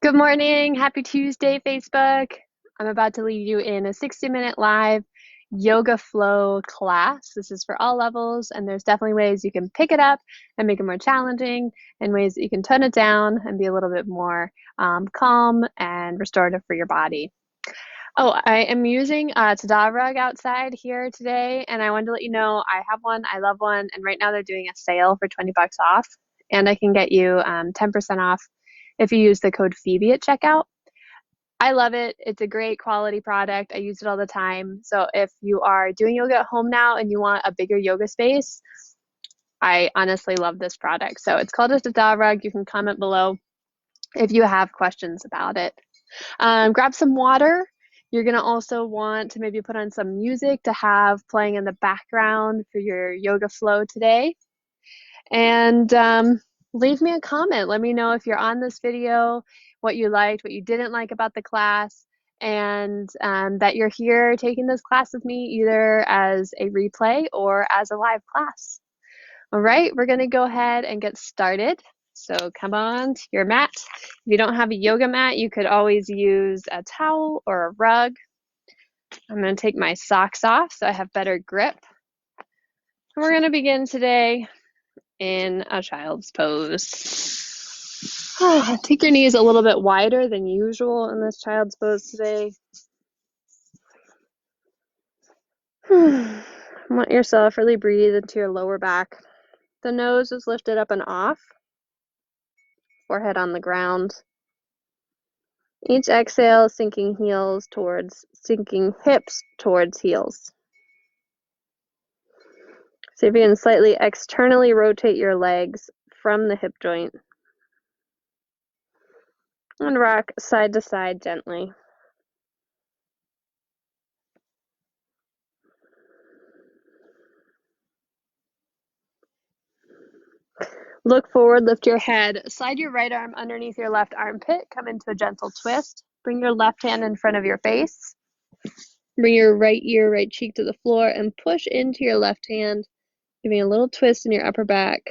Good morning. Happy Tuesday, Facebook. I'm about to lead you in a 60-minute live yoga flow class. This is for all levels, and there's definitely ways you can pick it up and make it more challenging, and ways that you can tone it down and be a little bit more calm and restorative for your body. Oh, I am using a Tada rug outside here today, and I wanted to let you know I have one, I love one, and right now they're doing a sale for 20 bucks off, and I can get you 10% off if you use the code Phoebe at checkout. I love it. It's a great quality product. I use it all the time. So if you are doing yoga at home now and you want a bigger yoga space, I honestly love this product. So it's called a Tada rug. You can comment below if you have questions about it. Grab some water. You're going to also want to maybe put on some music to have playing in the background for your yoga flow today. And leave me a comment. Let me know if you're on this video, what you liked, what you didn't like about the class, and that you're here taking this class with me either as a replay or as a live class. All right, we're going to go ahead and get started. So come on to your mat. If you don't have a yoga mat, you could always use a towel or a rug. I'm going to take my socks off so I have better grip. We're going to begin today in a child's pose. Take your knees a little bit wider than usual in this child's pose today. Want yourself really breathe into your lower back. The nose is lifted up and off. Forehead on the ground. Each exhale, sinking hips towards heels. See if you can slightly externally rotate your legs from the hip joint. And rock side to side gently. Look forward, lift your head, slide your right arm underneath your left armpit, come into a gentle twist. Bring your left hand in front of your face. Bring your right ear, right cheek to the floor and push into your left hand, giving a little twist in your upper back.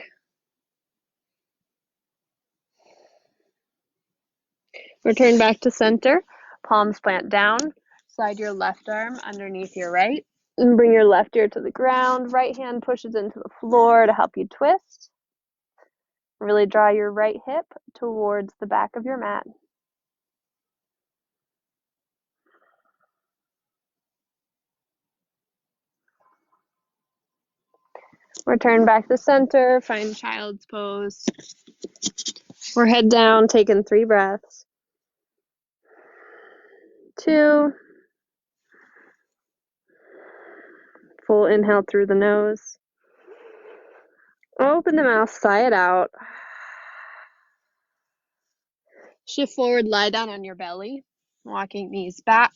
Return back to center, palms plant down. Slide your left arm underneath your right. And bring your left ear to the ground. Right hand pushes into the floor to help you twist. Really draw your right hip towards the back of your mat. Return back to center, find child's pose. We're head down, taking 3 breaths. 2. Full inhale through the nose. Open the mouth, sigh it out. Shift forward, lie down on your belly, walking knees back.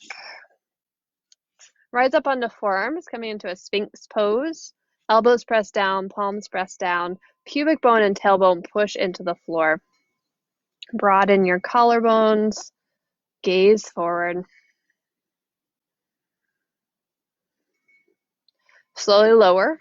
Rise up onto forearms, coming into a Sphinx Pose. Elbows press down, palms press down. Pubic bone and tailbone push into the floor. Broaden your collarbones. Gaze forward. Slowly lower.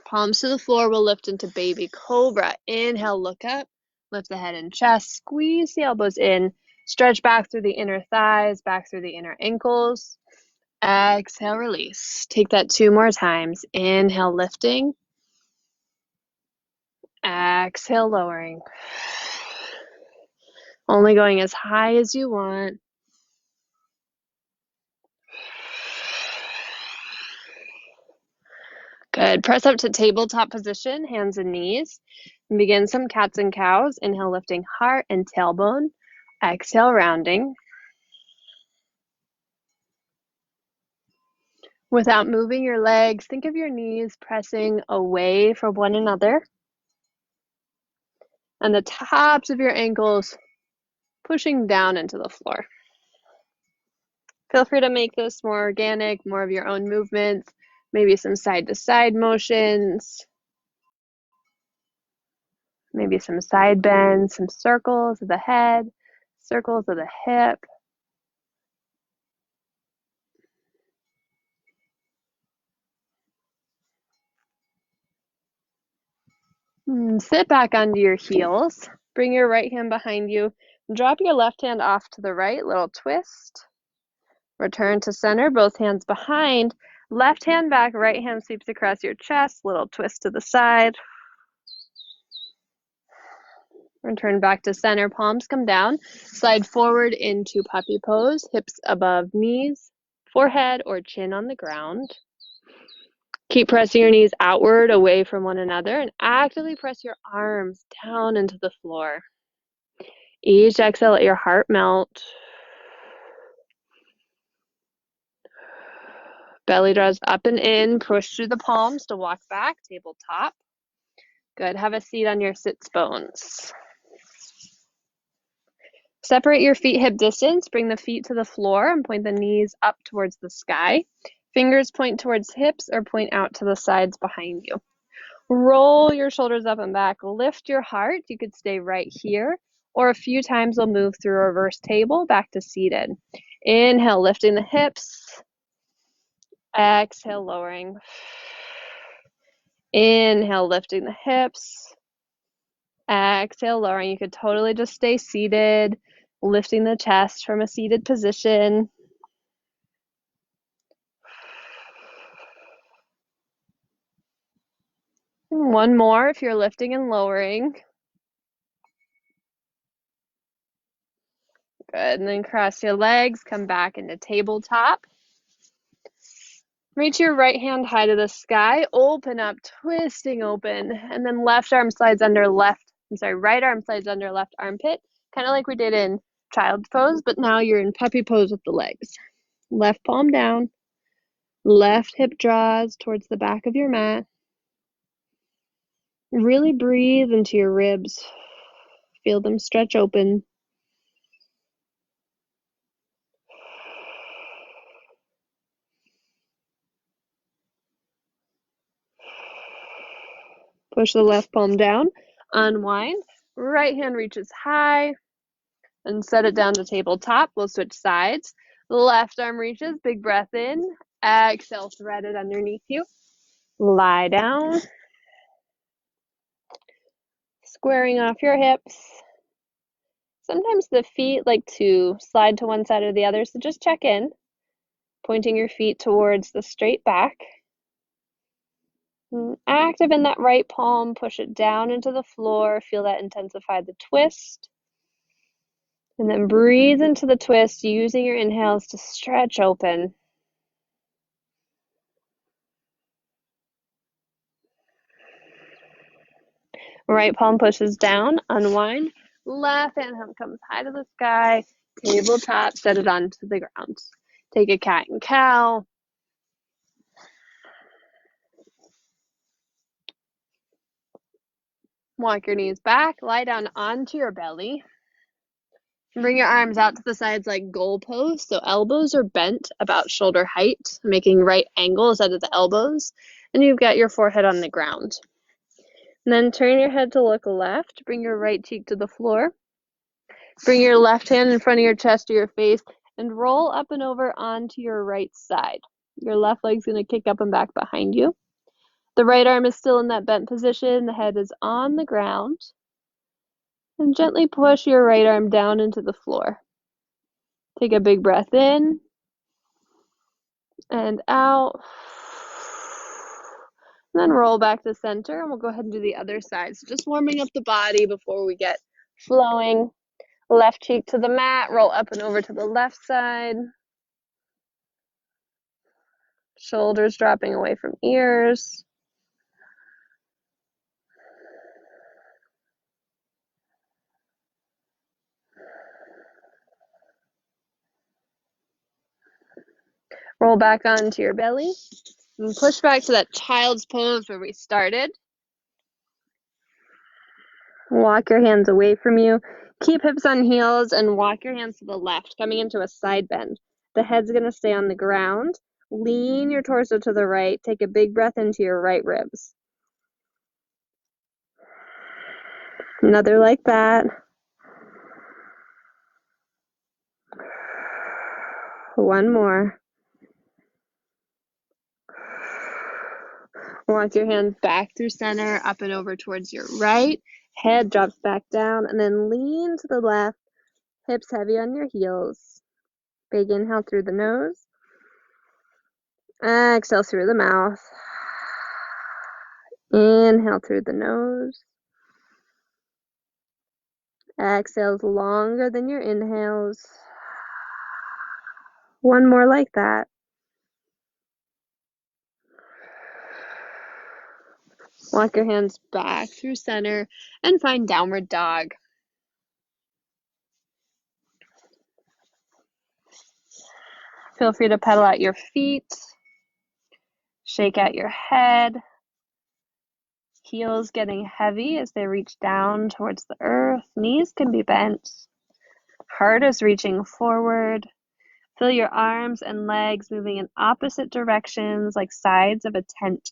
Palms to the floor. We'll lift into baby cobra. Inhale, look up. Lift the head and chest. Squeeze the elbows in. Stretch back through the inner thighs, back through the inner ankles. Exhale, release. Take that 2 more times. Inhale, lifting. Exhale, lowering. Only going as high as you want. Good. Press up to tabletop position, hands and knees. And begin some cats and cows. Inhale, lifting heart and tailbone. Exhale, rounding. Without moving your legs, think of your knees pressing away from one another. And the tops of your ankles pushing down into the floor. Feel free to make this more organic, more of your own movements, maybe some side-to-side motions, maybe some side bends, some circles of the head, circles of the hip. Sit back onto your heels. Bring your right hand behind you. Drop your left hand off to the right, little twist. Return to center, both hands behind. Left hand back, right hand sweeps across your chest, little twist to the side. Return back to center, palms come down. Slide forward into puppy pose, hips above knees, forehead or chin on the ground. Keep pressing your knees outward, away from one another, and actively press your arms down into the floor. Each exhale, let your heart melt. Belly draws up and in. Push through the palms to walk back, tabletop. Good. Have a seat on your sits bones. Separate your feet hip distance. Bring the feet to the floor and point the knees up towards the sky. Fingers point towards hips or point out to the sides behind you. Roll your shoulders up and back. Lift your heart. You could stay right here, or a few times we'll move through reverse table back to seated. Inhale, lifting the hips. Exhale, lowering. Inhale, lifting the hips. Exhale, lowering. You could totally just stay seated, lifting the chest from a seated position. One more if you're lifting and lowering. Good, and then cross your legs, come back into tabletop. Reach your right hand high to the sky, open up, twisting open, and then right arm slides under left armpit, kind of like we did in child's pose, but now you're in puppy pose with the legs. Left palm down, left hip draws towards the back of your mat. Really breathe into your ribs. Feel them stretch open. Push the left palm down, unwind. Right hand reaches high and set it down to tabletop. We'll switch sides. Left arm reaches, big breath in. Exhale, thread it underneath you. Lie down. Squaring off your hips. Sometimes the feet like to slide to one side or the other, so just check in. Pointing your feet towards the straight back. Active in that right palm, push it down into the floor. Feel that intensify the twist. And then breathe into the twist, using your inhales to stretch open. Right palm pushes down, unwind. Left hand comes high to the sky, tabletop, set it onto the ground. Take a cat and cow. Walk your knees back, lie down onto your belly. Bring your arms out to the sides like goalposts, so elbows are bent about shoulder height, making right angles out of the elbows, and you've got your forehead on the ground. And then turn your head to look left, bring your right cheek to the floor. Bring your left hand in front of your chest or your face, and roll up and over onto your right side. Your left leg's going to kick up and back behind you. The right arm is still in that bent position. The head is on the ground. And gently push your right arm down into the floor. Take a big breath in and out. And then roll back to center, and we'll go ahead and do the other side. So just warming up the body before we get flowing. Left cheek to the mat, roll up and over to the left side. Shoulders dropping away from ears. Roll back onto your belly and push back to that child's pose where we started. Walk your hands away from you. Keep hips on heels and walk your hands to the left, coming into a side bend. The head's going to stay on the ground. Lean your torso to the right. Take a big breath into your right ribs. Another like that. One more. Walk your hands back through center, up and over towards your right. Head drops back down, and then lean to the left, hips heavy on your heels. Big inhale through the nose. Exhale through the mouth. Inhale through the nose. Exhales longer than your inhales. One more like that. Walk your hands back through center and find downward dog. Feel free to pedal out your feet, shake out your head, heels getting heavy as they reach down towards the earth. Knees can be bent. Heart is reaching forward. Feel your arms and legs moving in opposite directions like sides of a tent.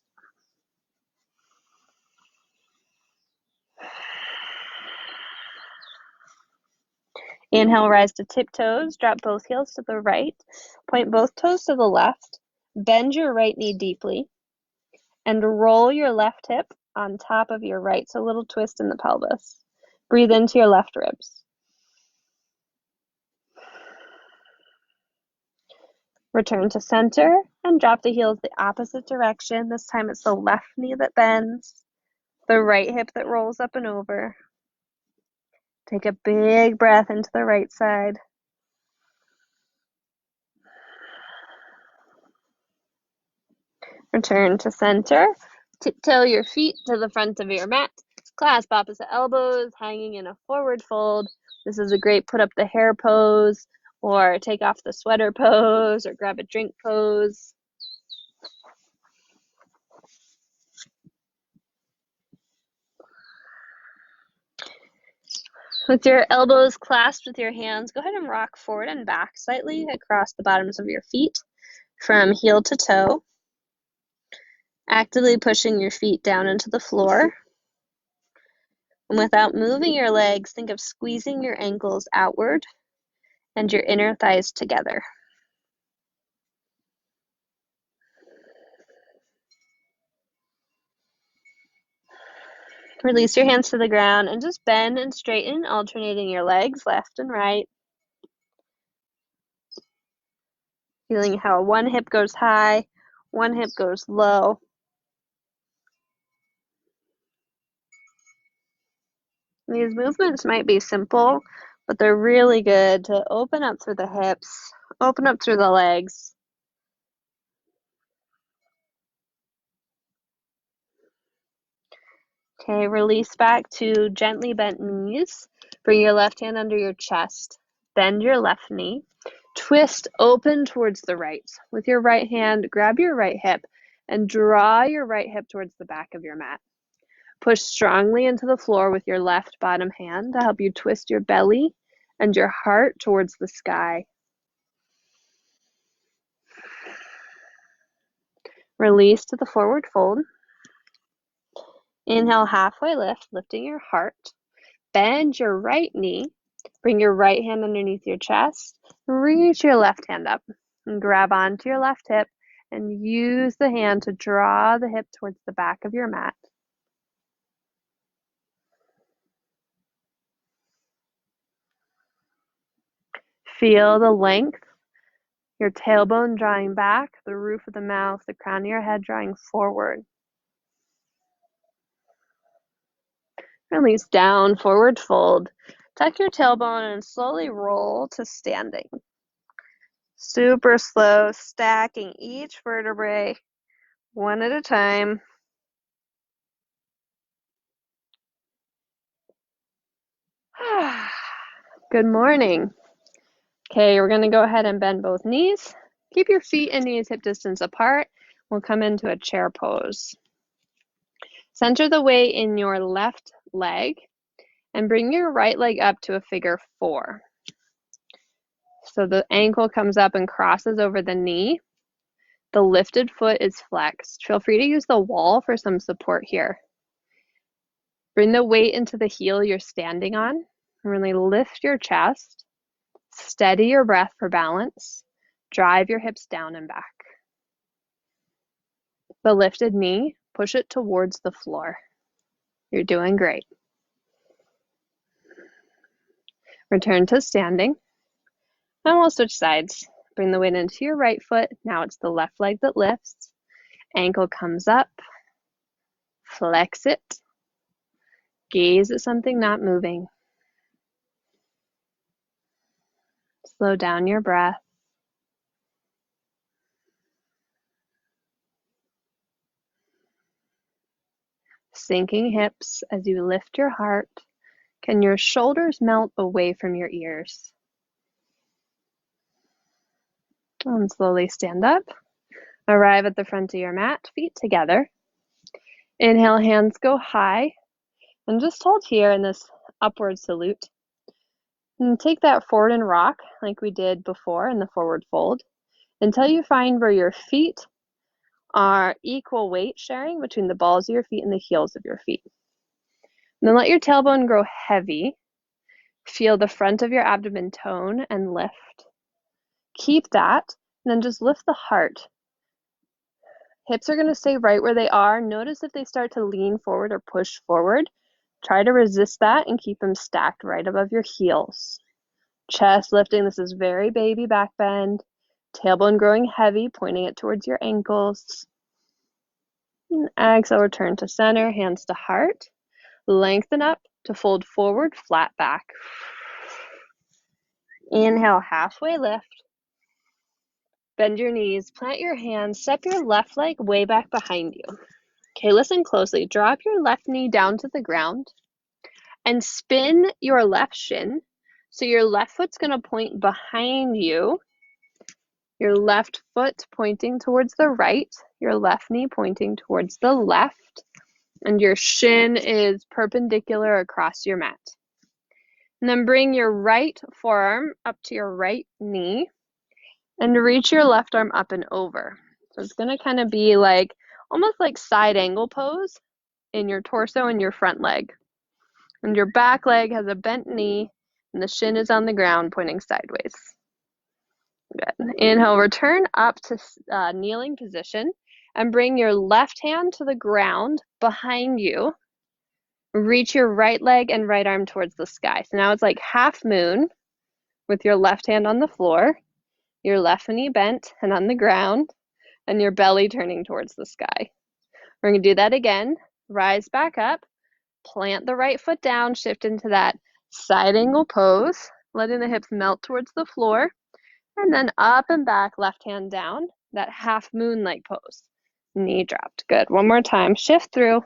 Inhale, rise to tiptoes. Drop both heels to the right. Point both toes to the left. Bend your right knee deeply. And roll your left hip on top of your right. So a little twist in the pelvis. Breathe into your left ribs. Return to center and drop the heels the opposite direction. This time it's the left knee that bends, the right hip that rolls up and over. Take a big breath into the right side. Return to center. Tiptoe your feet to the front of your mat. Clasp opposite elbows, hanging in a forward fold. This is a great put up the hair pose, or take off the sweater pose, or grab a drink pose. With your elbows clasped with your hands, go ahead and rock forward and back slightly across the bottoms of your feet from heel to toe. Actively pushing your feet down into the floor. And without moving your legs, think of squeezing your ankles outward and your inner thighs together. Release your hands to the ground and just bend and straighten, alternating your legs left and right. Feeling how one hip goes high, one hip goes low. These movements might be simple, but they're really good to open up through the hips, open up through the legs. Okay, release back to gently bent knees. Bring your left hand under your chest. Bend your left knee. Twist open towards the right. With your right hand, grab your right hip and draw your right hip towards the back of your mat. Push strongly into the floor with your left bottom hand to help you twist your belly and your heart towards the sky. Release to the forward fold. Inhale, halfway lift, lifting your heart. Bend your right knee. Bring your right hand underneath your chest. Reach your left hand up and grab onto your left hip and use the hand to draw the hip towards the back of your mat. Feel the length, your tailbone drawing back, the roof of the mouth, the crown of your head drawing forward. Release down, forward fold. Tuck your tailbone and slowly roll to standing. Super slow, stacking each vertebrae one at a time. Good morning. Okay, we're going to go ahead and bend both knees. Keep your feet and knees hip distance apart. We'll come into a chair pose. Center the weight in your left leg and bring your right leg up to a figure 4. So the ankle comes up and crosses over the knee. The lifted foot is flexed. Feel free to use the wall for some support here. Bring the weight into the heel you're standing on. Really lift your chest. Steady your breath for balance. Drive your hips down and back. The lifted knee, push it towards the floor. You're doing great. Return to standing. And we'll switch sides. Bring the weight into your right foot. Now it's the left leg that lifts. Ankle comes up. Flex it. Gaze at something not moving. Slow down your breath. Sinking hips as you lift your heart. Can your shoulders melt away from your ears? And slowly stand up. Arrive at the front of your mat, feet together. Inhale, hands go high. And just hold here in this upward salute. And take that forward and rock like we did before in the forward fold until you find where your feet are equal weight sharing between the balls of your feet and the heels of your feet. And then let your tailbone grow heavy. Feel the front of your abdomen tone and lift. Keep that, and then just lift the heart. Hips are going to stay right where they are. Notice if they start to lean forward or push forward. Try to resist that and keep them stacked right above your heels. Chest lifting, this is very baby back bend. Tailbone growing heavy, pointing it towards your ankles. And exhale, return to center, hands to heart. Lengthen up to fold forward, flat back. Inhale, halfway lift. Bend your knees, plant your hands, step your left leg way back behind you. Okay, listen closely. Drop your left knee down to the ground and spin your left shin. So your left foot's going to point behind you. Your left foot pointing towards the right, your left knee pointing towards the left, and your shin is perpendicular across your mat. And then bring your right forearm up to your right knee and reach your left arm up and over. So it's going to kind of be like almost like side angle pose in your torso and your front leg. And your back leg has a bent knee and the shin is on the ground pointing sideways. Good. Inhale, return up to kneeling position and bring your left hand to the ground behind you. Reach your right leg and right arm towards the sky. So now it's like half moon with your left hand on the floor, your left knee bent and on the ground, and your belly turning towards the sky. We're going to do that again. Rise back up, plant the right foot down, shift into that side angle pose, letting the hips melt towards the floor. And then up and back, left hand down, that half moon-like pose. Knee dropped. Good. One more time. Shift through.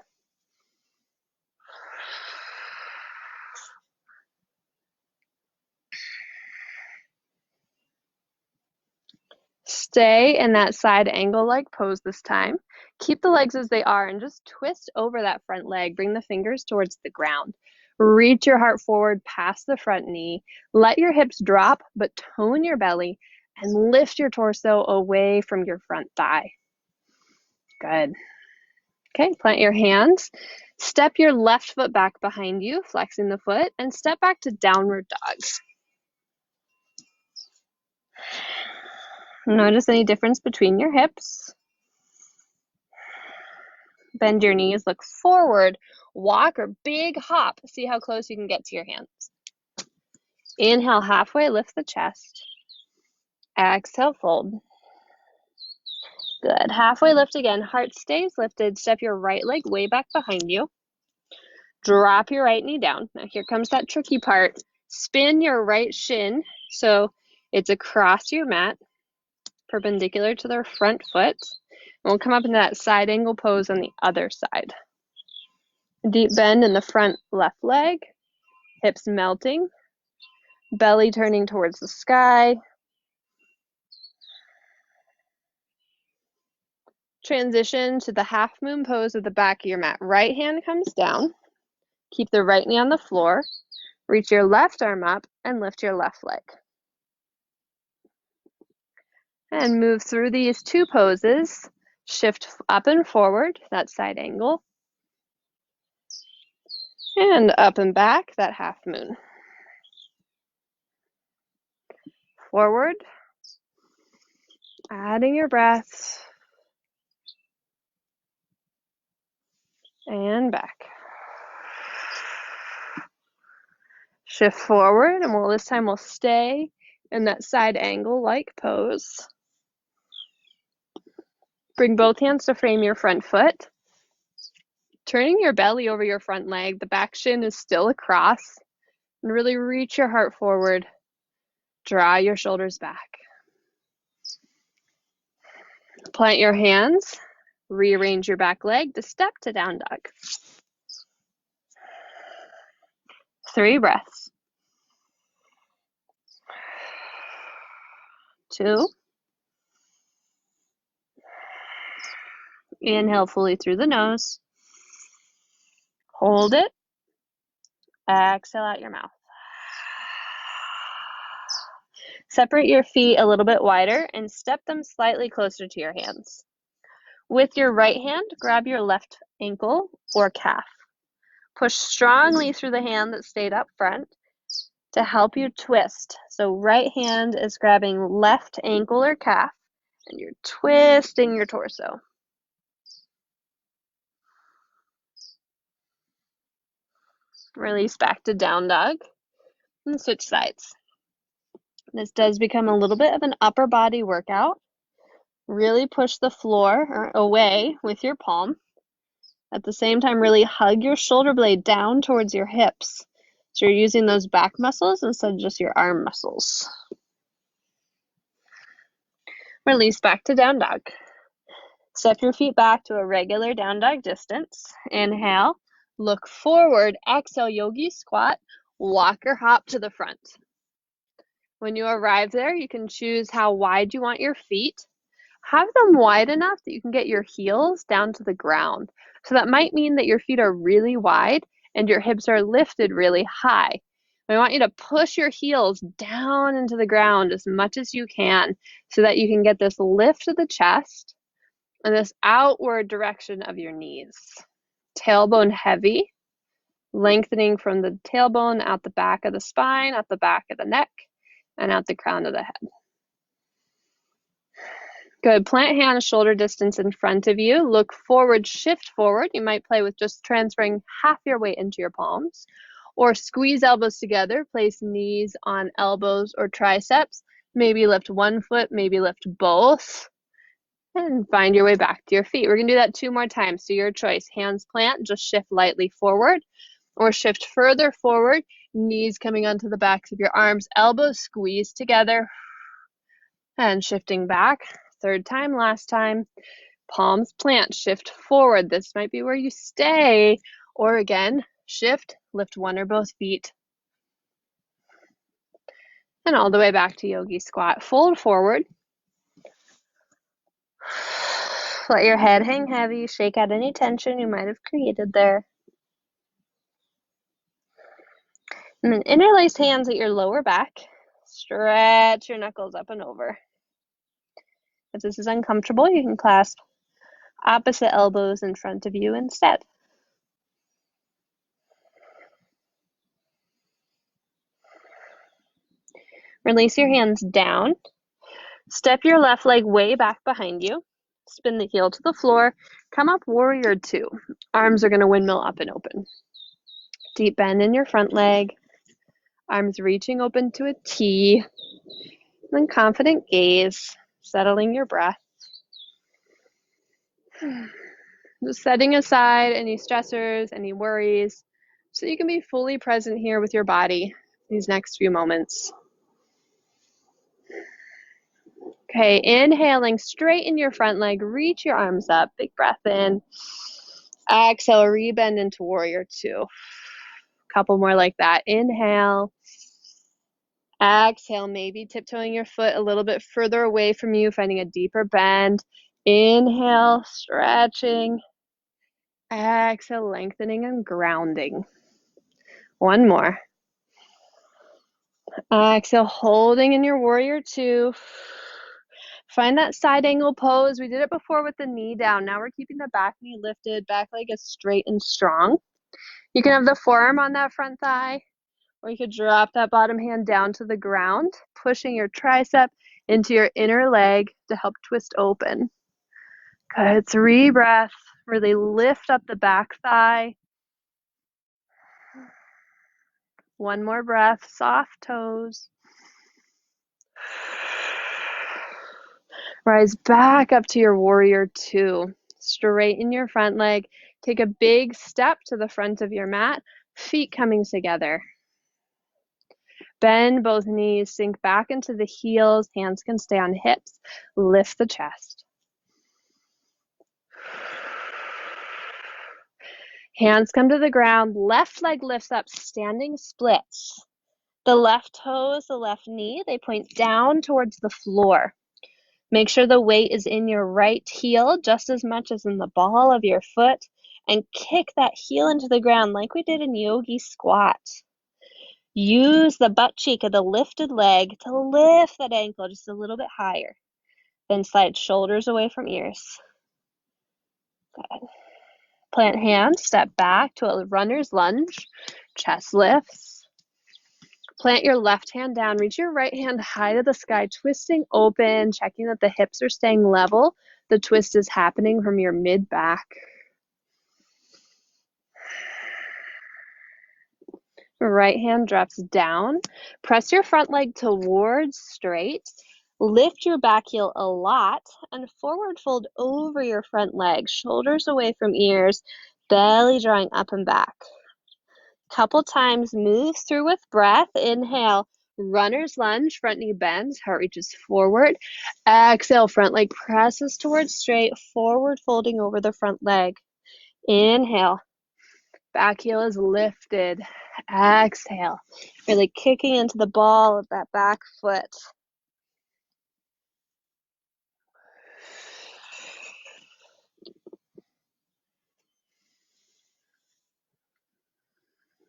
Stay in that side angle-like pose this time. Keep the legs as they are and just twist over that front leg. Bring the fingers towards the ground. Reach your heart forward past the front knee. Let your hips drop, but tone your belly and lift your torso away from your front thigh. Good. Okay, plant your hands. Step your left foot back behind you, flexing the foot, and step back to downward dog. Notice any difference between your hips. Bend your knees, look forward, walk or big hop. See how close you can get to your hands. Inhale, halfway, lift the chest. Exhale, fold. Good. Halfway lift again. Heart stays lifted. Step your right leg way back behind you. Drop your right knee down. Now here comes that tricky part. Spin your right shin so it's across your mat, perpendicular to the front foot. And we'll come up into that side angle pose on the other side. Deep bend in the front left leg, hips melting, belly turning towards the sky. Transition to the half moon pose at the back of your mat. Right hand comes down. Keep the right knee on the floor. Reach your left arm up and lift your left leg. And move through these two poses. Shift up and forward, that side angle. And up and back, that half moon. Forward. Adding your breath. And back. Shift forward, and this time we'll stay in that side angle-like pose. Bring both hands to frame your front foot. Turning your belly over your front leg, the back shin is still across. And really reach your heart forward. Draw your shoulders back. Plant your hands. Rearrange your back leg to step to down dog. 3 breaths. 2. Inhale fully through the nose. Hold it. Exhale out your mouth. Separate your feet a little bit wider and step them slightly closer to your hands. With your right hand, grab your left ankle or calf. Push strongly through the hand that stayed up front to help you twist. So right hand is grabbing left ankle or calf, and you're twisting your torso. Release back to down dog and switch sides. This does become a little bit of an upper body workout. Really push the floor or away with your palm. At the same time, really hug your shoulder blade down towards your hips. So you're using those back muscles instead of just your arm muscles. Release back to down dog. Step your feet back to a regular down dog distance. Inhale, look forward, exhale, yogi squat, walk or hop to the front. When you arrive there, you can choose how wide you want your feet. Have them wide enough that you can get your heels down to the ground. So that might mean that your feet are really wide and your hips are lifted really high. I want you to push your heels down into the ground as much as you can so that you can get this lift of the chest and this outward direction of your knees. Tailbone heavy, lengthening from the tailbone out the back of the spine, out the back of the neck, and out the crown of the head. Good. Plant hands shoulder distance in front of you. Look forward, shift forward. You might play with just transferring half your weight into your palms, or squeeze elbows together. Place knees on elbows or triceps. Maybe lift one foot, maybe lift both, and find your way back to your feet. We're going to do that 2 more times. So your choice. Hands plant, just shift lightly forward, or shift further forward. Knees coming onto the backs of your arms, elbows squeeze together, and shifting back. 3rd time, last time. Palms plant, shift forward. This might be where you stay. Or again, shift, lift one or both feet. And all the way back to yogi squat. Fold forward. Let your head hang heavy. Shake out any tension you might have created there. And then interlace hands at your lower back. Stretch your knuckles up and over. If this is uncomfortable, you can clasp opposite elbows in front of you instead. Release your hands down. Step your left leg way back behind you. Spin the heel to the floor. Come up, warrior 2. Arms are going to windmill up and open. Deep bend in your front leg. Arms reaching open to a T. Then confident gaze, settling your breath. Just setting aside any stressors, any worries, so you can be fully present here with your body these next few moments. Okay, inhaling, straighten your front leg, reach your arms up, big breath in. Exhale, rebend into warrior 2. Couple more like that. Inhale. Exhale, maybe tiptoeing your foot a little bit further away from you, finding a deeper bend. Inhale, stretching. Exhale, lengthening and grounding. One more. Exhale, holding in your warrior 2. Find that side angle pose. We did it before with the knee down. Now we're keeping the back knee lifted. Back leg is straight and strong. You can have the forearm on that front thigh, or you could drop that bottom hand down to the ground, pushing your tricep into your inner leg to help twist open. Good. 3 breaths. Really lift up the back thigh. One more breath, soft toes. Rise back up to your warrior two. Straighten your front leg. Take a big step to the front of your mat, feet coming together. Bend both knees, sink back into the heels, hands can stay on hips. Lift the chest. Hands come to the ground, left leg lifts up, standing splits. The left toes, the left knee, they point down towards the floor. Make sure the weight is in your right heel just as much as in the ball of your foot, and kick that heel into the ground like we did in yogi squat. Use the butt cheek of the lifted leg to lift that ankle just a little bit higher. Then slide shoulders away from ears. Good. Plant hands, step back to a runner's lunge, chest lifts. Plant your left hand down, reach your right hand high to the sky, twisting open, checking that the hips are staying level. The twist is happening from your mid-back. Right hand drops down. Press your front leg towards straight. Lift your back heel a lot and forward fold over your front leg, shoulders away from ears, belly drawing up and back. Couple times, move through with breath. Inhale, runner's lunge, front knee bends, heart reaches forward. Exhale, front leg presses towards straight, forward folding over the front leg. Inhale, back heel is lifted. Exhale, really kicking into the ball of that back foot.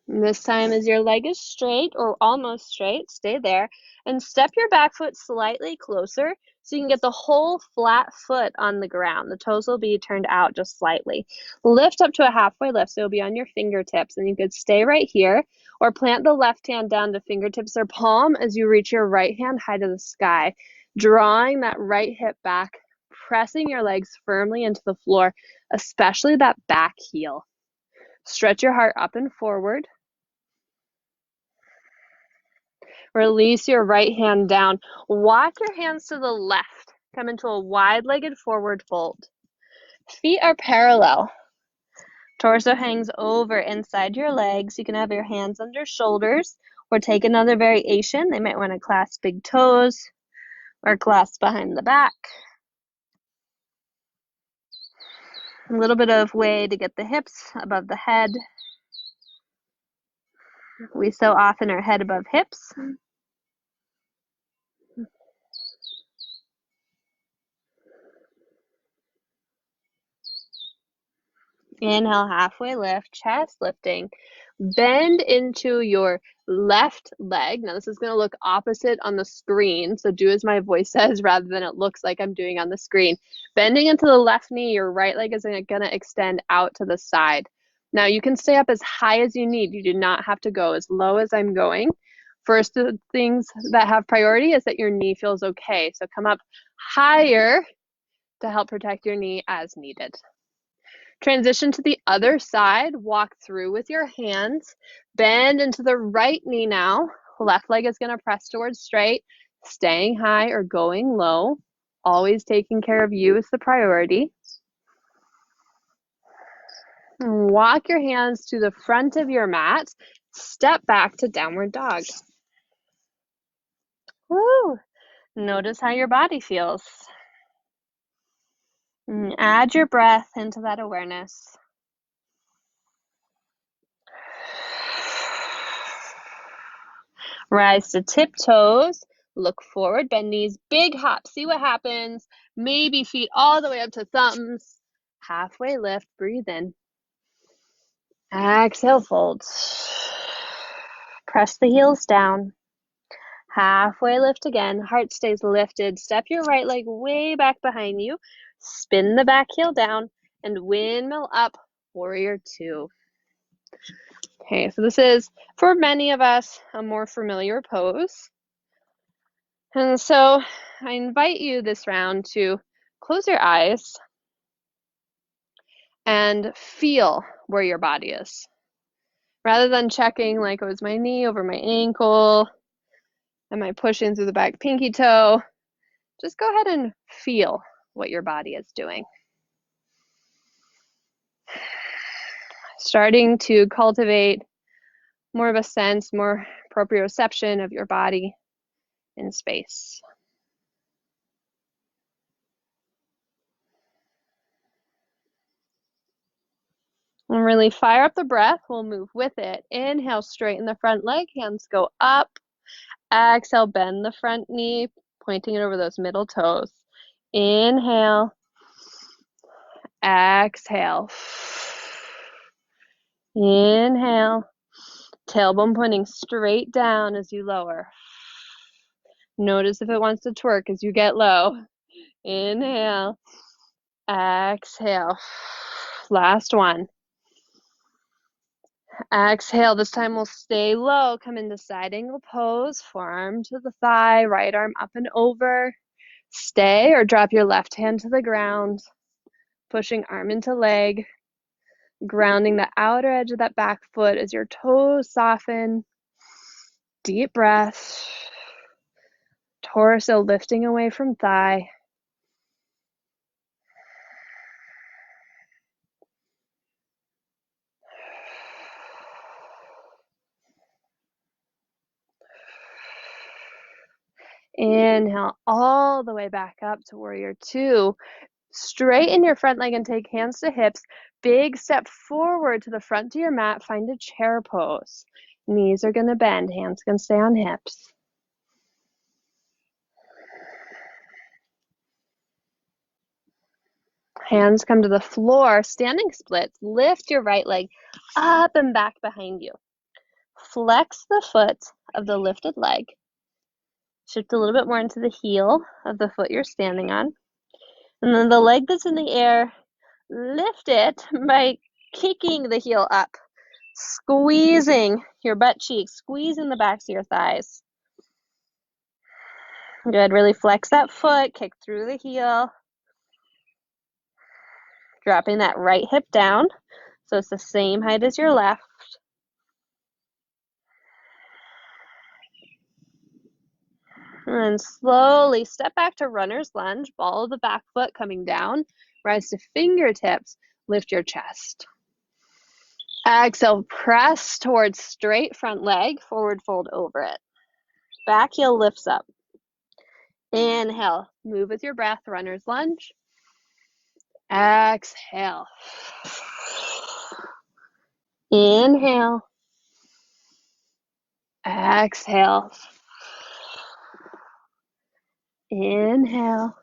And this time as your leg is straight or almost straight, stay there, and step your back foot slightly closer so you can get the whole flat foot on the ground. The toes will be turned out just slightly. Lift up to a halfway lift, so it'll be on your fingertips, and you could stay right here or plant the left hand down to fingertips or palm as you reach your right hand high to the sky, drawing that right hip back, pressing your legs firmly into the floor, especially that back heel. Stretch your heart up and forward. Release your right hand down. Walk your hands to the left. Come into a wide-legged forward fold. Feet are parallel. Torso hangs over inside your legs. You can have your hands under shoulders or take another variation. They might want to clasp big toes or clasp behind the back. A little bit of way to get the hips above the head. We so often are head above hips. Inhale, halfway lift, chest lifting. Bend into your left leg. Now this is going to look opposite on the screen, so do as my voice says rather than it looks like I'm doing on the screen. Bending into the left knee, your right leg is going to extend out to the side. Now you can stay up as high as you need. You do not have to go as low as I'm going. First, the things that have priority is that your knee feels okay. So come up higher to help protect your knee as needed. Transition to the other side, walk through with your hands, bend into the right knee now. Left leg is going to press towards straight, staying high or going low. Always taking care of you is the priority. Walk your hands to the front of your mat. Step back to downward dog. Woo! Notice how your body feels. Add your breath into that awareness. Rise to tiptoes, look forward, bend knees, big hop, see what happens. Maybe feet all the way up to thumbs. Halfway lift, breathe in. Exhale, fold. Press the heels down. Halfway lift again, heart stays lifted. Step your right leg way back behind you. Spin the back heel down and windmill up, warrior two. Okay, so this is, for many of us, a more familiar pose. And so I invite you this round to close your eyes and feel where your body is. Rather than checking like, oh, is my knee over my ankle? Am I pushing through the back pinky toe? Just go ahead and feel what your body is doing. Starting to cultivate more of a sense, more proprioception of your body in space. And really fire up the breath. We'll move with it. Inhale, straighten the front leg. Hands go up. Exhale, bend the front knee, pointing it over those middle toes. Inhale. Exhale. Inhale. Tailbone pointing straight down as you lower. Notice if it wants to twerk as you get low. Inhale. Exhale. Last one. Exhale. This time we'll stay low. Come into side angle pose. Forearm to the thigh. Right arm up and over. Stay or drop your left hand to the ground. Pushing arm into leg. Grounding the outer edge of that back foot as your toes soften. Deep breath. Torso lifting away from thigh. Inhale all the way back up to warrior two. Straighten your front leg and take hands to hips. Big step forward to the front of your mat. Find a chair pose. Knees are going to bend. Hands can stay on hips. Hands come to the floor. Standing splits. Lift your right leg up and back behind you. Flex the foot of the lifted leg. Shift a little bit more into the heel of the foot you're standing on. And then the leg that's in the air, lift it by kicking the heel up, squeezing your butt cheeks, squeezing the backs of your thighs. Good. Really flex that foot, kick through the heel. Dropping that right hip down so it's the same height as your left. And then slowly step back to runner's lunge, ball of the back foot coming down, rise to fingertips, lift your chest. Exhale, press towards straight front leg, forward fold over it. Back heel lifts up. Inhale, move with your breath, runner's lunge. Exhale. Inhale. Exhale. Inhale.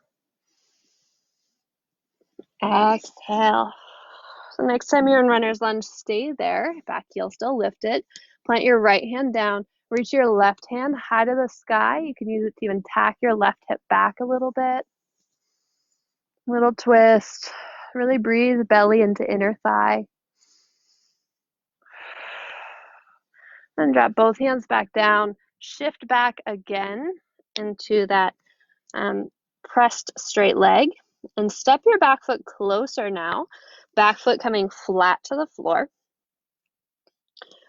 Exhale. So next time you're in runner's lunge, stay there. Back heel still lifted. Plant your right hand down. Reach your left hand high to the sky. You can use it to even tack your left hip back a little bit. Little twist. Really breathe belly into inner thigh. Then drop both hands back down. Shift back again into that pressed straight leg. And step your back foot closer now. Back foot coming flat to the floor.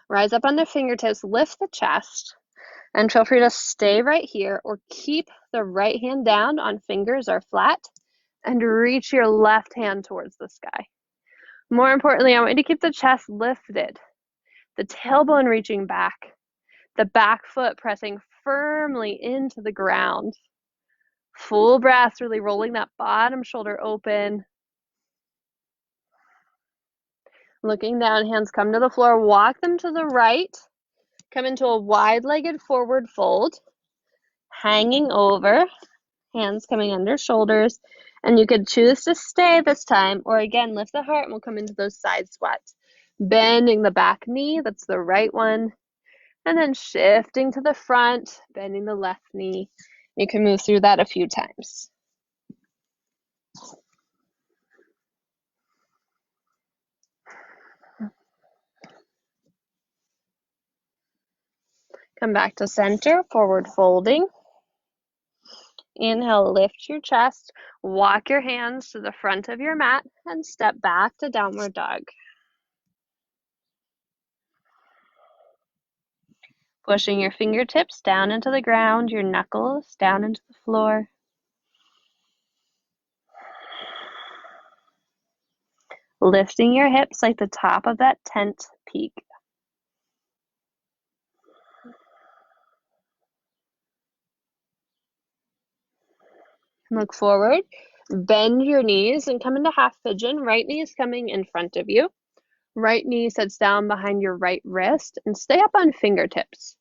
Rise up on the fingertips, lift the chest, and feel free to stay right here or keep the right hand down on fingers or flat and reach your left hand towards the sky. More importantly, I want you to keep the chest lifted, the tailbone reaching back, the back foot pressing firmly into the ground. Full breath, really rolling that bottom shoulder open. Looking down, hands come to the floor, walk them to the right. Come into a wide-legged forward fold, hanging over, hands coming under shoulders. And you could choose to stay this time, or again, lift the heart and we'll come into those side squats. Bending the back knee, that's the right one. And then shifting to the front, bending the left knee. You can move through that a few times. Come back to center, forward folding. Inhale, lift your chest, walk your hands to the front of your mat, and step back to downward dog. Pushing your fingertips down into the ground, your knuckles down into the floor. Lifting your hips like the top of that tent peak. Look forward, bend your knees and come into half pigeon. Right knee is coming in front of you. Right knee sits down behind your right wrist and stay up on fingertips.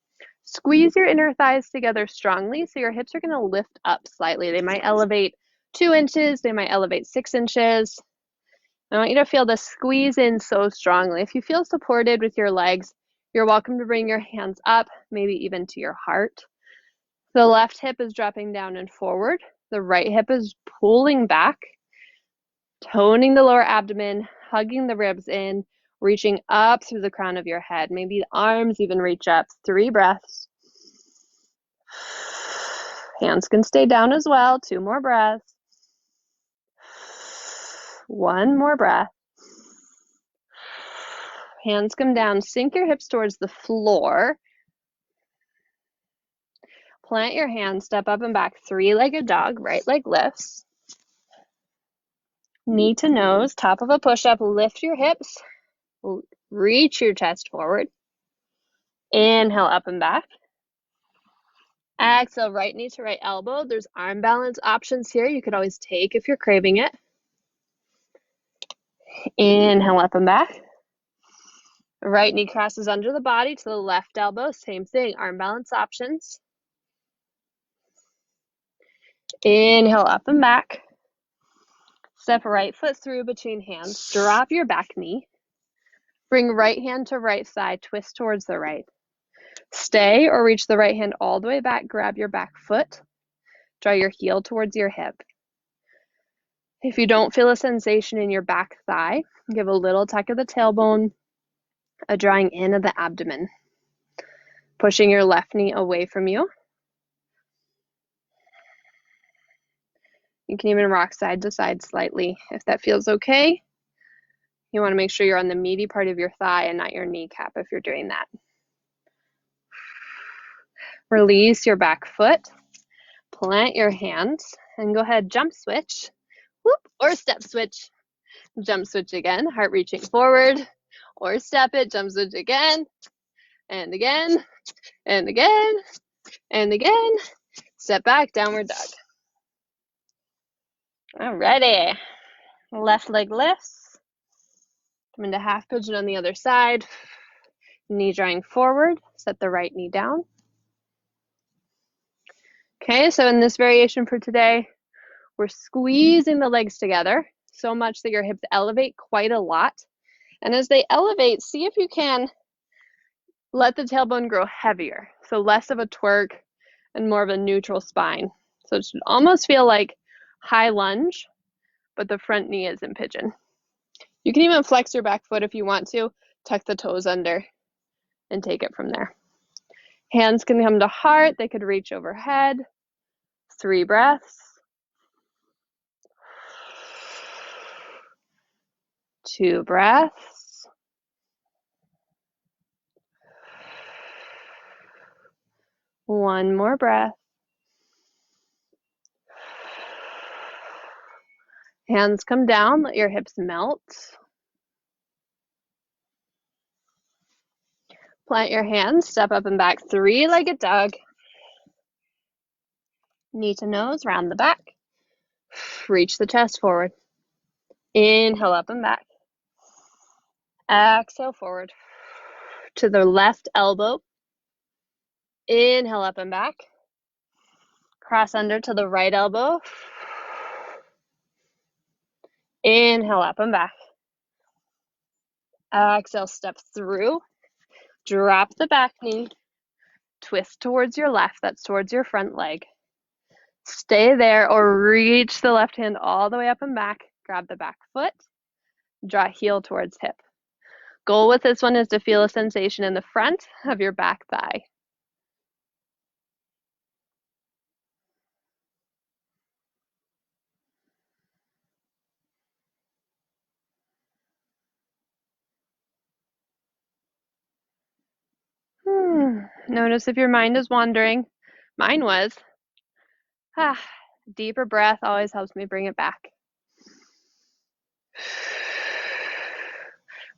Squeeze your inner thighs together strongly so your hips are going to lift up slightly. They might elevate 2 inches, they might elevate 6 inches. I want you to feel the squeeze in so strongly. If you feel supported with your legs, you're welcome to bring your hands up, maybe even to your heart. The left hip is dropping down and forward. The right hip is pulling back, toning the lower abdomen, hugging the ribs in, reaching up through the crown of your head. Maybe the arms even reach up. 3 breaths. Hands can stay down as well. 2 more breaths. 1 more breath. Hands come down. Sink your hips towards the floor. Plant your hands, step up and back. 3-legged dog. Right leg lifts. Knee to nose. Top of a push-up. Lift your hips. Reach your chest forward. Inhale up and back. Exhale, right knee to right elbow. There's arm balance options here. You could always take if you're craving it. Inhale up and back. Right knee crosses under the body to the left elbow. Same thing, arm balance options. Inhale up and back. Step right foot through between hands. Drop your back knee. Bring right hand to right side. Twist towards the right. Stay or reach the right hand all the way back. Grab your back foot. Draw your heel towards your hip. If you don't feel a sensation in your back thigh, give a little tuck of the tailbone, a drawing in of the abdomen. Pushing your left knee away from you. You can even rock side to side slightly if that feels okay. You want to make sure you're on the meaty part of your thigh and not your kneecap if you're doing that. Release your back foot. Plant your hands and go ahead, jump switch. Whoop, or step switch. Jump switch again, heart reaching forward. Or step it, jump switch again. And again. And again. And again. Step back, downward dog. Alrighty. Left leg lifts. Come into half pigeon on the other side. Knee drawing forward. Set the right knee down. Okay, so in this variation for today, we're squeezing the legs together so much that your hips elevate quite a lot. And as they elevate, see if you can let the tailbone grow heavier. So less of a twerk and more of a neutral spine. So it should almost feel like high lunge, but the front knee is in pigeon. You can even flex your back foot if you want to, tuck the toes under, and take it from there. Hands can come to heart, they could reach overhead. 3 breaths. 2 breaths. 1 more breath. Hands come down, let your hips melt. Plant your hands, step up and back, 3-legged dog. Knee to nose, round the back. Reach the chest forward. Inhale up and back. Exhale forward. To the left elbow. Inhale up and back. Cross under to the right elbow. Inhale up and back. Exhale, step through. Drop the back knee. Twist towards your left, that's towards your front leg. Stay there or reach the left hand all the way up and back. Grab the back foot. Draw heel towards hip. Goal with this one is to feel a sensation in the front of your back thigh. Notice if your mind is wandering. Mine was. Deeper breath always helps me bring it back.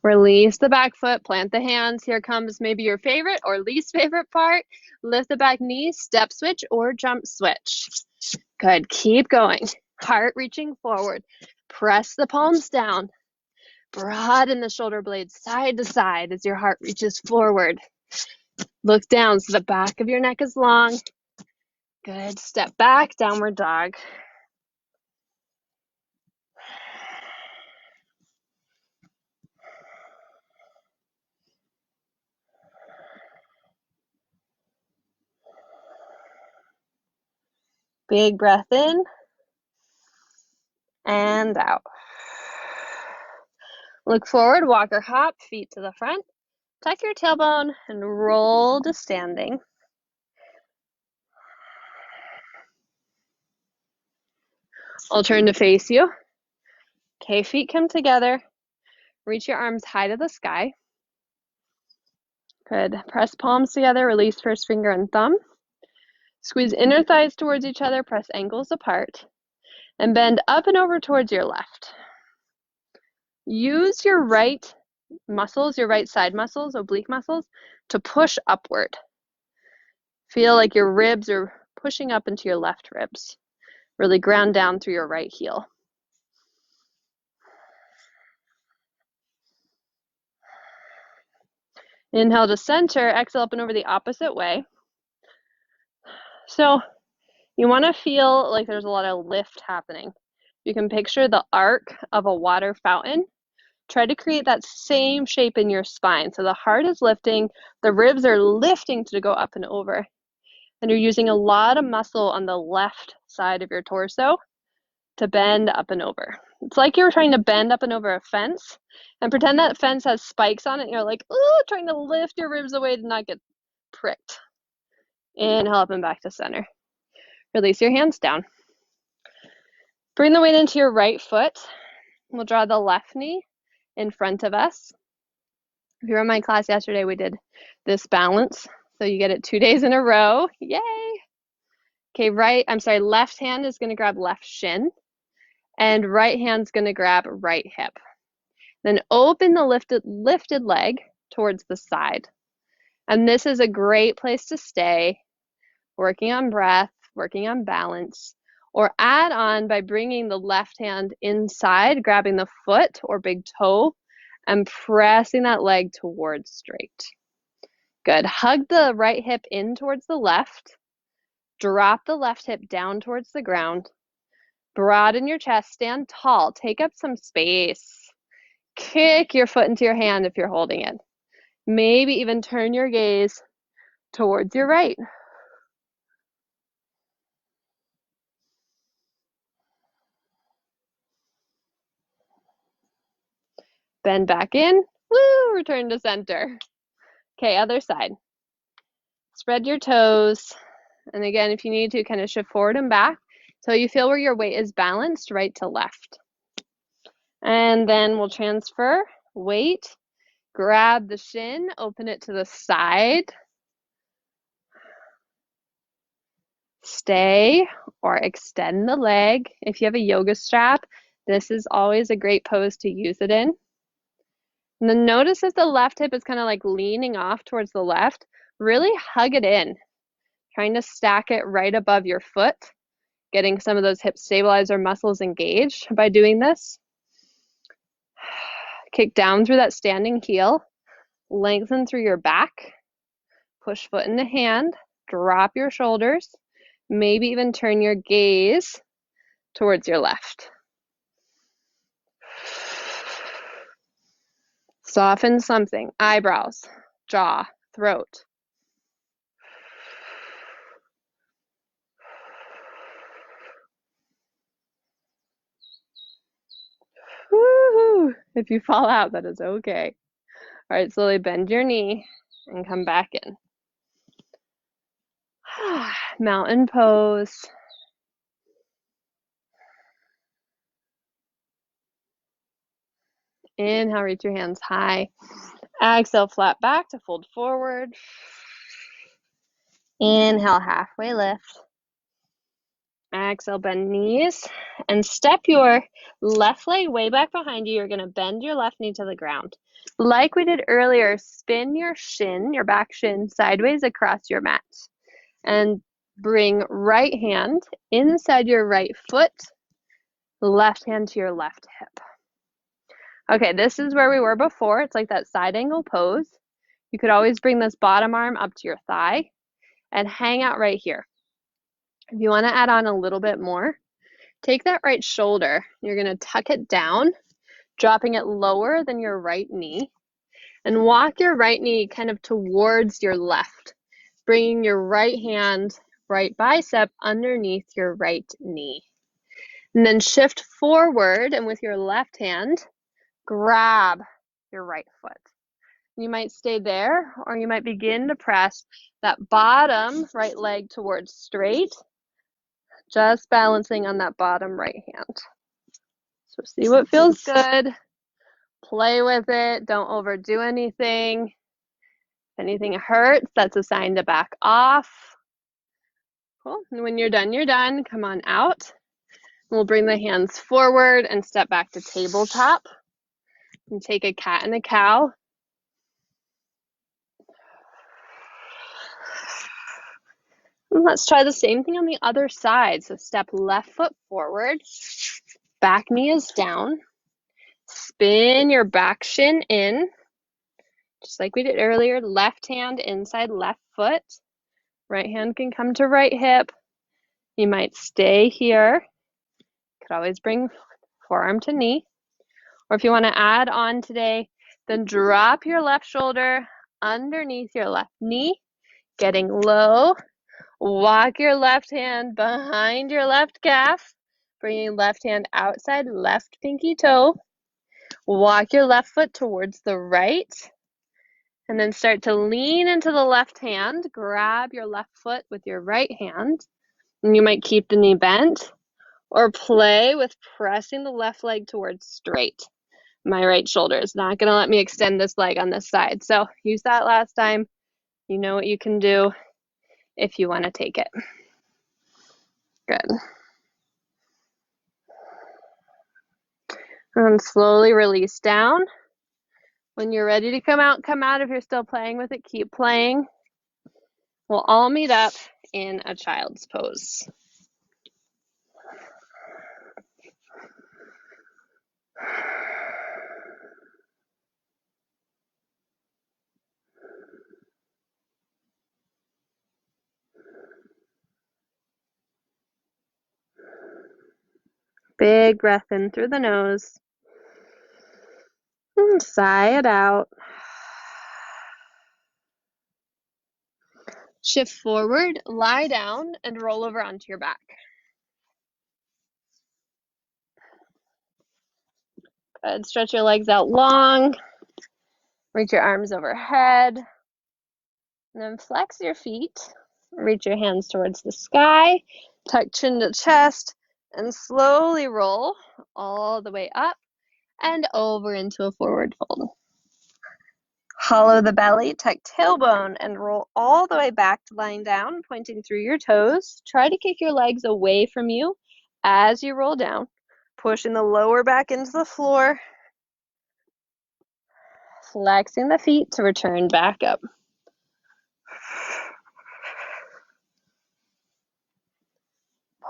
Release the back foot, plant the hands. Here comes maybe your favorite or least favorite part. Lift the back knee, step switch or jump switch. Good, keep going. Heart reaching forward. Press the palms down. Broaden the shoulder blades side to side as your heart reaches forward. Look down so the back of your neck is long. Good, step back, downward dog. Big breath in and out. Look forward, walk or hop, feet to the front. Tuck your tailbone and roll to standing. I'll turn to face you. Okay, feet come together. Reach your arms high to the sky. Good. Press palms together, release first finger and thumb. Squeeze inner thighs towards each other, press ankles apart. And bend up and over towards your left. Use your right muscles, your right side muscles, oblique muscles, to push upward. Feel like your ribs are pushing up into your left ribs. Really ground down through your right heel. Inhale to center, exhale up and over the opposite way. So you want to feel like there's a lot of lift happening. You can picture the arc of a water fountain. Try to create that same shape in your spine. So the heart is lifting, the ribs are lifting to go up and over. And you're using a lot of muscle on the left side of your torso to bend up and over. It's like you're trying to bend up and over a fence, and pretend that fence has spikes on it, and you're like, ooh, trying to lift your ribs away to not get pricked. Inhale up and back to center. Release your hands down. Bring the weight into your right foot. We'll draw the left knee in front of us. If you were in my class yesterday, we did this balance. So you get it 2 days in a row. Yay! Okay, left hand is going to grab left shin, and right hand's going to grab right hip. Then open the lifted leg towards the side. And this is a great place to stay, working on breath, working on balance, or add on by bringing the left hand inside, grabbing the foot or big toe, and pressing that leg towards straight. Good. Hug the right hip in towards the left. Drop the left hip down towards the ground. Broaden your chest, stand tall, take up some space. Kick your foot into your hand if you're holding it. Maybe even turn your gaze towards your right. Bend back in. Woo! Return to center. Okay, other side. Spread your toes. And again, if you need to, kind of shift forward and back till you feel where your weight is balanced right to left. And then we'll transfer weight. Grab the shin, open it to the side. Stay or extend the leg. If you have a yoga strap, this is always a great pose to use it in. And then notice if the left hip is kind of like leaning off towards the left, really hug it in, trying to stack it right above your foot, getting some of those hip stabilizer muscles engaged by doing this. Kick down through that standing heel, lengthen through your back, push foot into hand, drop your shoulders, maybe even turn your gaze towards your left. Soften something, eyebrows, jaw, throat. Woo-hoo. If you fall out, that is okay. All right, slowly bend your knee and come back in. Mountain pose. Inhale, reach your hands high. Exhale, flat back to fold forward. Inhale, halfway lift. Exhale, bend knees and step your left leg way back behind you. You're going to bend your left knee to the ground. Like we did earlier, spin your shin, your back shin, sideways across your mat. And bring right hand inside your right foot, left hand to your left hip. Okay, this is where we were before. It's like that side angle pose. You could always bring this bottom arm up to your thigh and hang out right here. If you want to add on a little bit more, take that right shoulder. You're going to tuck it down, dropping it lower than your right knee, and walk your right knee kind of towards your left, bringing your right hand, right bicep underneath your right knee. And then shift forward, and with your left hand, grab your right foot. You might stay there, or you might begin to press that bottom right leg towards straight, just balancing on that bottom right hand. So see what feels good. Play with it. Don't overdo anything. If anything hurts, that's a sign to back off. Cool. And when you're done, come on out. We'll bring the hands forward and step back to tabletop. And take a cat and a cow. And let's try the same thing on the other side. So step left foot forward, back knee is down. Spin your back shin in, just like we did earlier. Left hand inside left foot. Right hand can come to right hip. You might stay here. Could always bring forearm to knee. Or if you want to add on today, then drop your left shoulder underneath your left knee, getting low. Walk your left hand behind your left calf, bringing left hand outside left pinky toe. Walk your left foot towards the right, and then start to lean into the left hand. Grab your left foot with your right hand, and you might keep the knee bent, or play with pressing the left leg towards straight. My right shoulder is not going to let me extend this leg on this side, so use that last time. You know what you can do if you want to take it. Good. And slowly release down. When you're ready to come out, come out. If you're still playing with it, keep playing. We'll all meet up in a child's pose. Big breath in through the nose. And sigh it out. Shift forward, lie down, and roll over onto your back. Good. Stretch your legs out long. Reach your arms overhead. And then flex your feet. Reach your hands towards the sky. Tuck chin to chest. And slowly roll all the way up and over into a forward fold. Hollow the belly, tuck tailbone, and roll all the way back to lying down, pointing through your toes. Try to kick your legs away from you as you roll down, pushing the lower back into the floor, flexing the feet to return back up.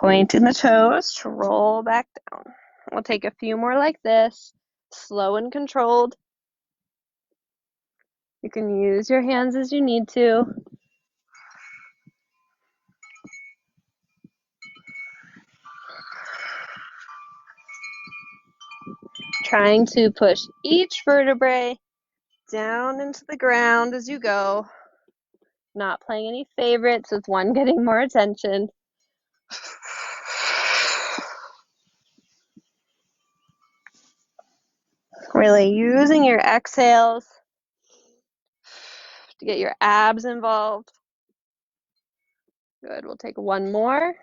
Pointing the toes to roll back down. We'll take a few more like this, slow and controlled. You can use your hands as you need to. Trying to push each vertebrae down into the ground as you go. Not playing any favorites with one getting more attention. Really using your exhales to get your abs involved. Good, we'll take one more.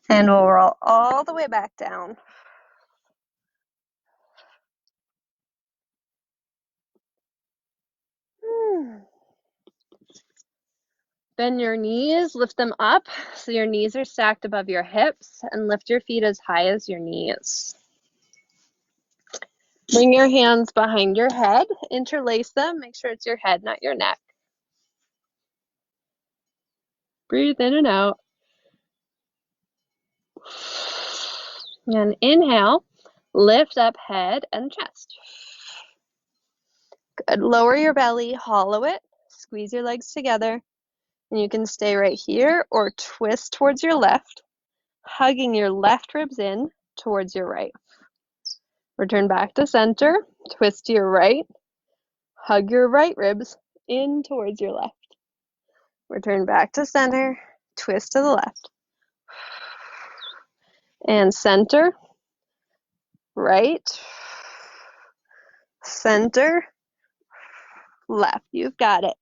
And we'll roll all the way back down. Bend your knees, lift them up so your knees are stacked above your hips, and lift your feet as high as your knees. Bring your hands behind your head, interlace them, make sure it's your head, not your neck. Breathe in and out. And inhale, lift up head and chest. Good. Lower your belly, hollow it, squeeze your legs together, and you can stay right here or twist towards your left, hugging your left ribs in towards your right. Return back to center, twist to your right, hug your right ribs in towards your left. Return back to center, twist to the left. And center, right, center, left. You've got it.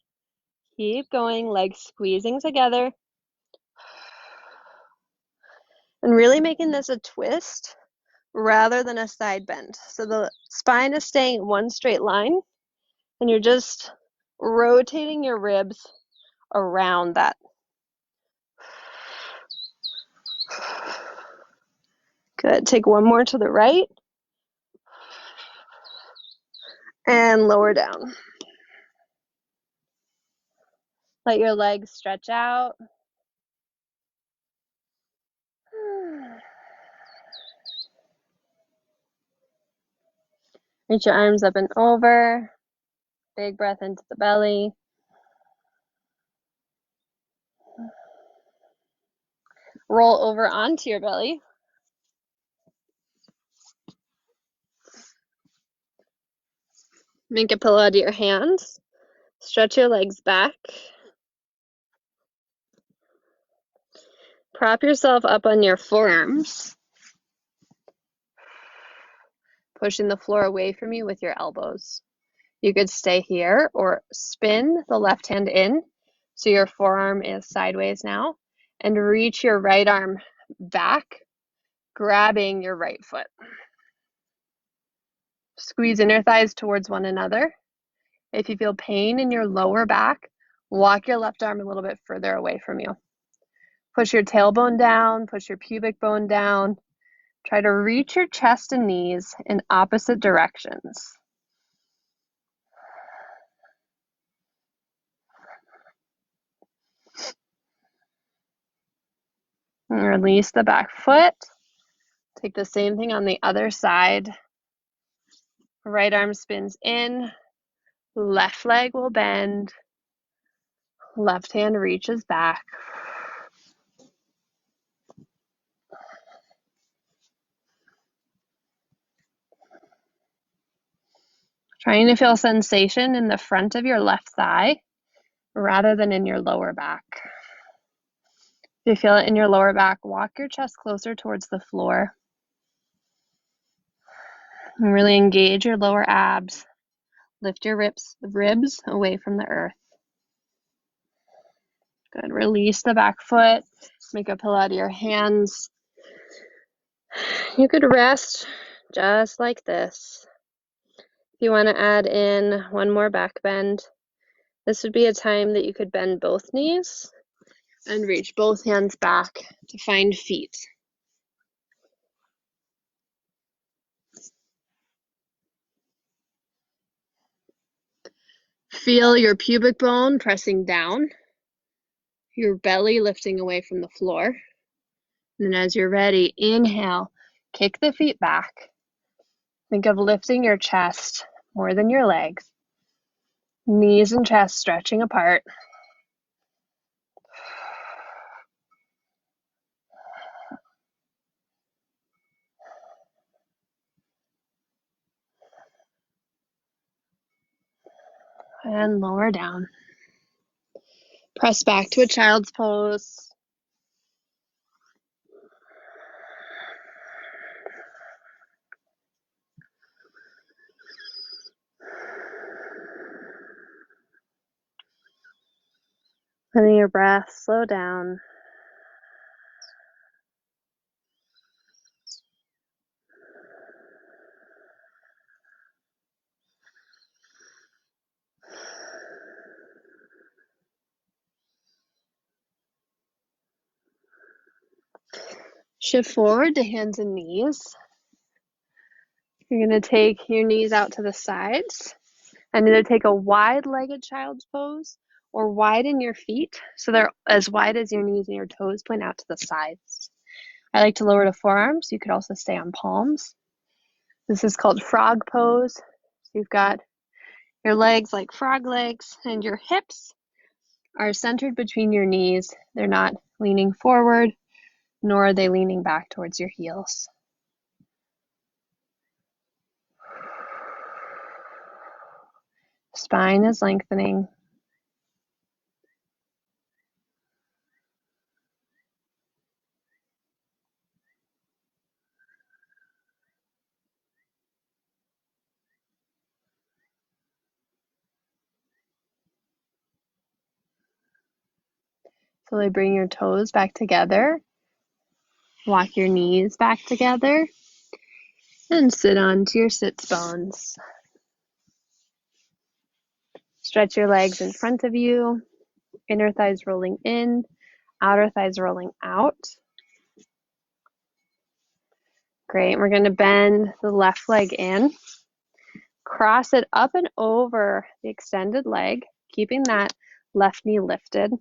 Keep going, legs squeezing together. And really making this a twist rather than a side bend. So the spine is staying in one straight line, and you're just rotating your ribs around that. Good. Take one more to the right. And lower down. Let your legs stretch out. Reach your arms up and over. Big breath into the belly. Roll over onto your belly. Make a pillow out of your hands. Stretch your legs back. Prop yourself up on your forearms, pushing the floor away from you with your elbows. You could stay here or spin the left hand in so your forearm is sideways now, and reach your right arm back, grabbing your right foot. Squeeze inner thighs towards one another. If you feel pain in your lower back, walk your left arm a little bit further away from you. Push your tailbone down, push your pubic bone down. Try to reach your chest and knees in opposite directions. And release the back foot. Take the same thing on the other side. Right arm spins in, left leg will bend, left hand reaches back. Trying to feel sensation in the front of your left thigh rather than in your lower back. If you feel it in your lower back, walk your chest closer towards the floor. And really engage your lower abs. Lift your ribs away from the earth. Good. Release the back foot. Make a pillow out of your hands. You could rest just like this. If you want to add in one more back bend, this would be a time that you could bend both knees and reach both hands back to find feet. Feel your pubic bone pressing down, your belly lifting away from the floor. And as you're ready, inhale, kick the feet back. Think of lifting your chest more than your legs. Knees and chest stretching apart. And lower down. Press back to a child's pose. Letting your breath slow down. Shift forward to hands and knees. You're going to take your knees out to the sides and either take a wide-legged child's pose or widen your feet so they're as wide as your knees and your toes point out to the sides. I like to lower to forearms. You could also stay on palms. This is called frog pose. So you've got your legs like frog legs and your hips are centered between your knees. They're not leaning forward, nor are they leaning back towards your heels. Spine is lengthening. Slowly bring your toes back together. Walk your knees back together. And sit onto your sits bones. Stretch your legs in front of you. Inner thighs rolling in. Outer thighs rolling out. Great. We're going to bend the left leg in. Cross it up and over the extended leg, keeping that left knee lifted.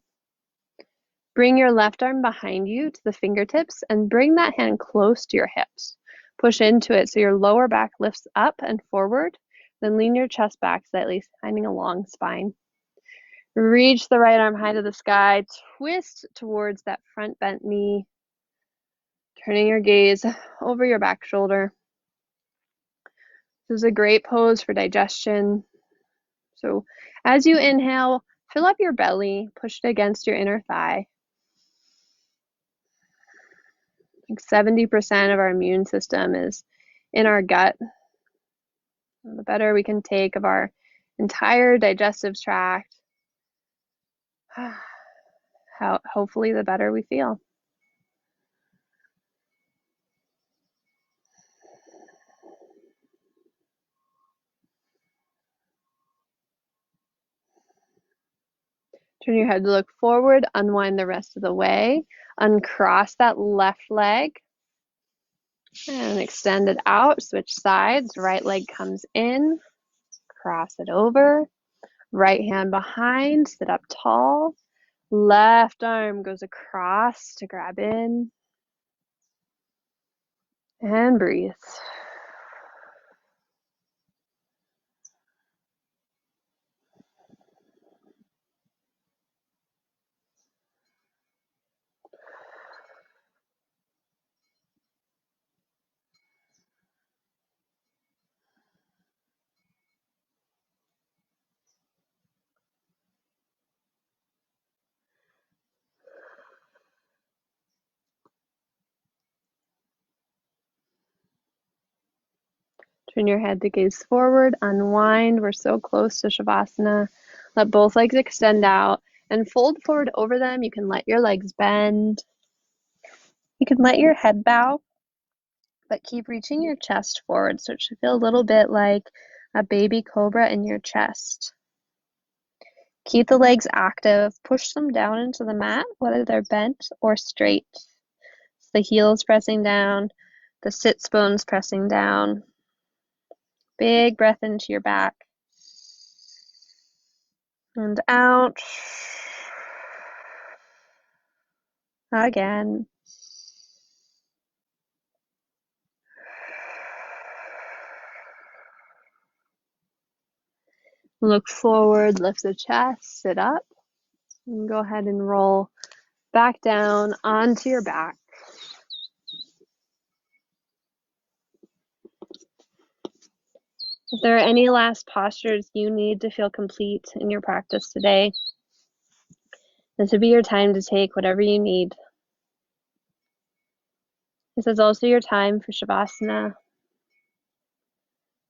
Bring your left arm behind you to the fingertips and bring that hand close to your hips. Push into it so your lower back lifts up and forward. Then lean your chest back slightly, finding a long spine. Reach the right arm high to the sky. Twist towards that front bent knee. Turning your gaze over your back shoulder. This is a great pose for digestion. So as you inhale, fill up your belly, push it against your inner thigh. Like 70% of our immune system is in our gut. The better we can take of our entire digestive tract, hopefully the better we feel. Turn your head to look forward, unwind the rest of the way, uncross that left leg, and extend it out, switch sides, right leg comes in, cross it over, right hand behind, sit up tall, left arm goes across to grab in, and breathe. Turn your head to gaze forward, unwind. We're so close to Shavasana. Let both legs extend out and fold forward over them. You can let your legs bend. You can let your head bow, but keep reaching your chest forward so it should feel a little bit like a baby cobra in your chest. Keep the legs active. Push them down into the mat, whether they're bent or straight. So the heels pressing down, the sits bones pressing down. Big breath into your back. And out. Again. Look forward, lift the chest, sit up, and go ahead and roll back down onto your back. If there are any last postures you need to feel complete in your practice today, this would be your time to take whatever you need. This is also your time for Shavasana,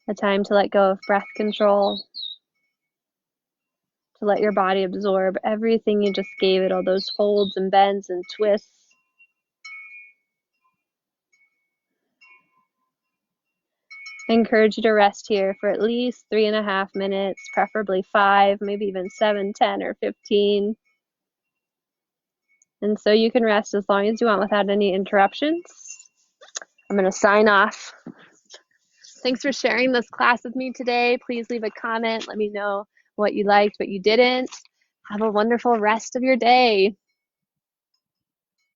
a time to let go of breath control, to let your body absorb everything you just gave it, all those folds and bends and twists. I encourage you to rest here for at least 3.5 minutes, preferably 5, maybe even 7, 10, or 15. And so you can rest as long as you want without any interruptions. I'm going to sign off. Thanks for sharing this class with me today. Please leave a comment. Let me know what you liked, what you didn't. Have a wonderful rest of your day.